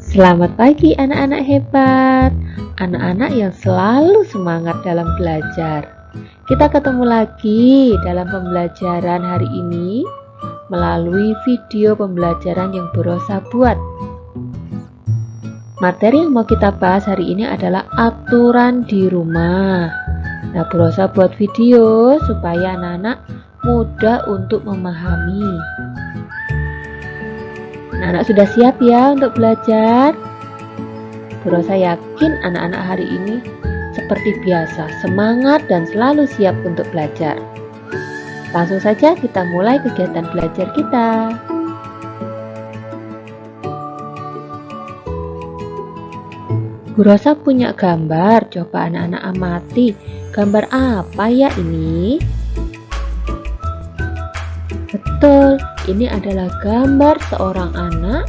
Selamat pagi anak-anak hebat, anak-anak yang selalu semangat dalam belajar. Kita ketemu lagi dalam pembelajaran hari ini melalui video pembelajaran yang Berosa buat. Materi yang mau kita bahas hari ini adalah aturan di rumah. Nah, Berosa buat video supaya anak-anak mudah untuk memahami. Anak-anak sudah siap ya untuk belajar? Berosa yakin anak-anak hari ini seperti biasa, semangat dan selalu siap untuk belajar. Langsung saja kita mulai kegiatan belajar kita. Berosa punya gambar, coba anak-anak amati. Gambar apa ya ini? Betul, ini adalah gambar seorang anak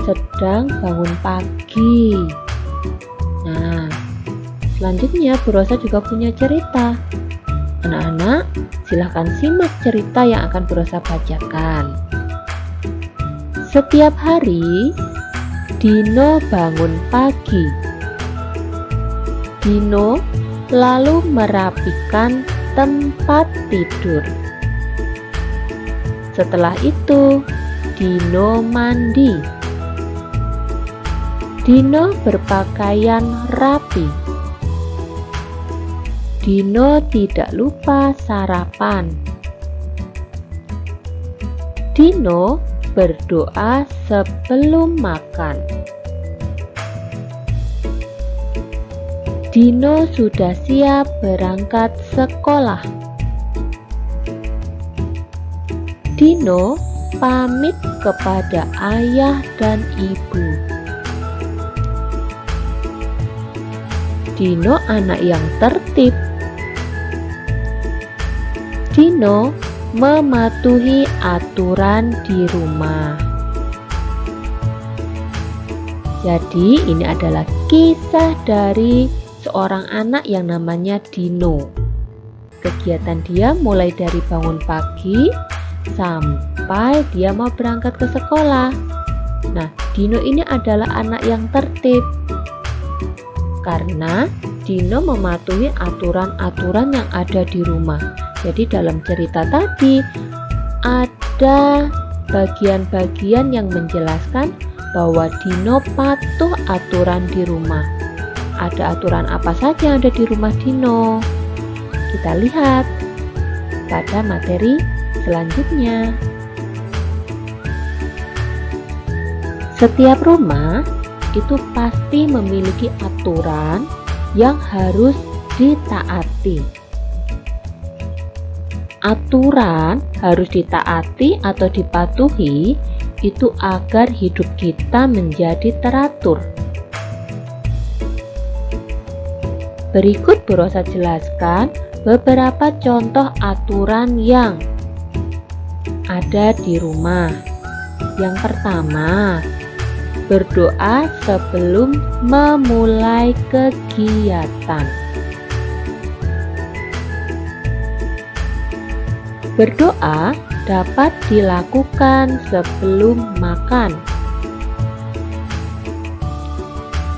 sedang bangun pagi. Nah, selanjutnya Berosa juga punya cerita. Anak-anak, silahkan simak cerita yang akan Berosa bacakan. Setiap hari, Dino bangun pagi. Dino lalu merapikan tempat tidur. Setelah itu, Dino mandi. Dino berpakaian rapi. Dino tidak lupa sarapan. Dino berdoa sebelum makan. Dino sudah siap berangkat sekolah. Dino pamit kepada ayah dan ibu. Dino anak yang tertib. Dino mematuhi aturan di rumah. Jadi ini adalah kisah dari seorang anak yang namanya Dino. Kegiatan dia mulai dari bangun pagi sampai dia mau berangkat ke sekolah. Nah, Dino ini adalah anak yang tertib karena Dino mematuhi aturan-aturan yang ada di rumah. Jadi dalam cerita tadi ada bagian-bagian yang menjelaskan bahwa Dino patuh aturan di rumah. Ada aturan apa saja yang ada di rumah Dino? Kita lihat pada materi selanjutnya. Setiap rumah itu pasti memiliki aturan yang harus ditaati. Aturan harus ditaati atau dipatuhi itu agar hidup kita menjadi teratur. Berikut Berosa jelaskan beberapa contoh aturan yang ada di rumah. Yang pertama, berdoa sebelum memulai kegiatan. Berdoa dapat dilakukan sebelum makan.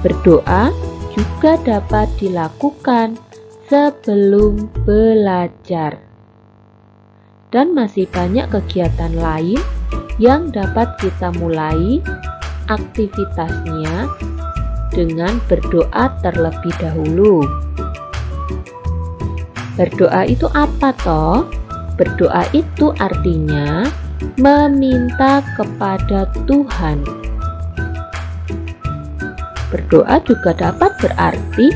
Berdoa juga dapat dilakukan sebelum belajar. Dan masih banyak kegiatan lain yang dapat kita mulai aktivitasnya dengan berdoa terlebih dahulu. Berdoa itu apa toh? Berdoa itu artinya meminta kepada Tuhan. Berdoa juga dapat berarti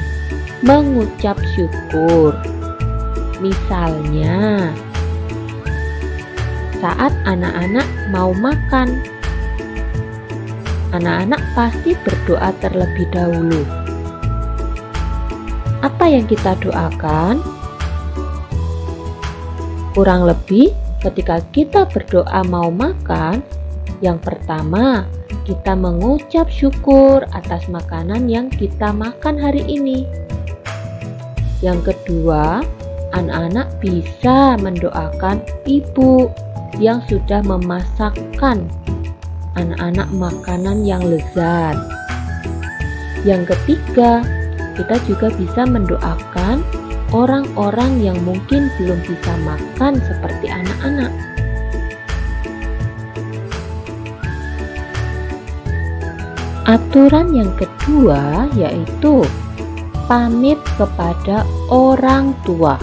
mengucap syukur. Misalnya, saat anak-anak mau makan, anak-anak pasti berdoa terlebih dahulu. Apa yang kita doakan? Kurang lebih ketika kita berdoa mau makan, yang pertama kita mengucap syukur atas makanan yang kita makan hari ini. Yang kedua, anak-anak bisa mendoakan ibu yang sudah memasakkan anak-anak makanan yang lezat. Yang ketiga, kita juga bisa mendoakan orang-orang yang mungkin belum bisa makan seperti anak-anak. Aturan yang kedua yaitu pamit kepada orang tua.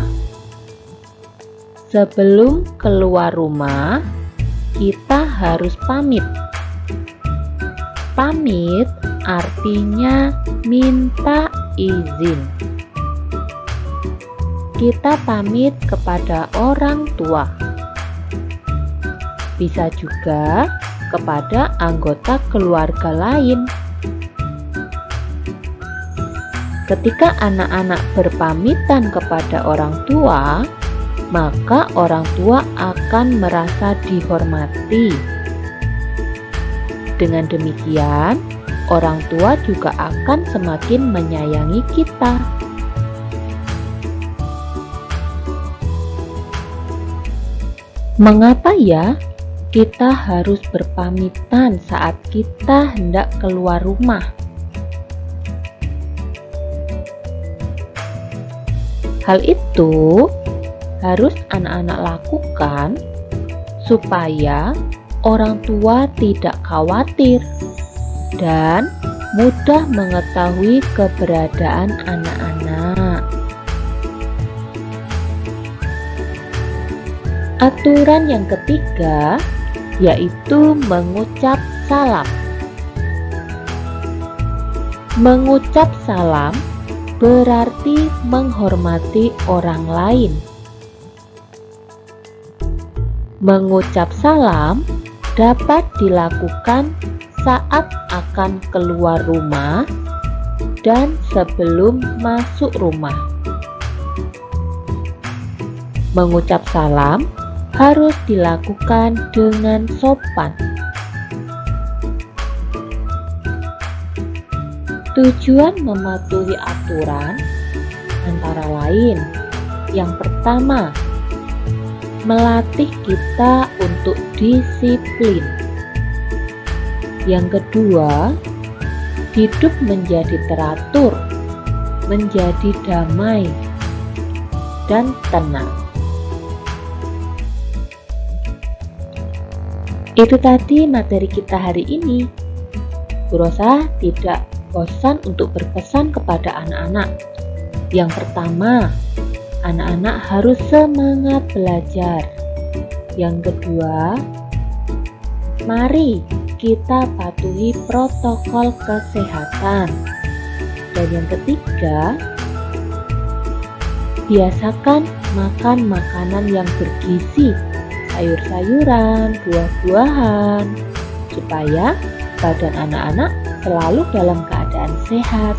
Sebelum keluar rumah, kita harus pamit. Pamit artinya minta izin. Kita pamit kepada orang tua. Bisa juga kepada anggota keluarga lain. Ketika anak-anak berpamitan kepada orang tua, maka orang tua akan merasa dihormati. Dengan demikian, orang tua juga akan semakin menyayangi kita. Mengapa ya kita harus berpamitan saat kita hendak keluar rumah? Hal itu harus anak-anak lakukan supaya orang tua tidak khawatir dan mudah mengetahui keberadaan anak-anak. Aturan yang ketiga yaitu mengucap salam. Mengucap salam berarti menghormati orang lain. Mengucap salam dapat dilakukan saat akan keluar rumah dan sebelum masuk rumah. Mengucap salam harus dilakukan dengan sopan. Tujuan mematuhi aturan antara lain: yang pertama, melatih kita untuk disiplin. Yang kedua, hidup menjadi teratur, menjadi damai dan tenang. Itu tadi materi kita hari ini. Bu Rosa tidak bosan untuk berpesan kepada anak-anak. Yang pertama, anak-anak harus semangat belajar. Yang kedua, mari kita patuhi protokol kesehatan. Dan yang ketiga, biasakan makan makanan yang bergizi, sayur-sayuran, buah-buahan, supaya badan anak-anak selalu dalam keadaan sehat.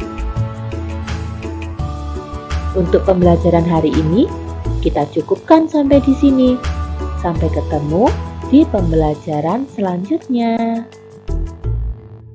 Untuk pembelajaran hari ini, kita cukupkan sampai di sini. Sampai ketemu di pembelajaran selanjutnya.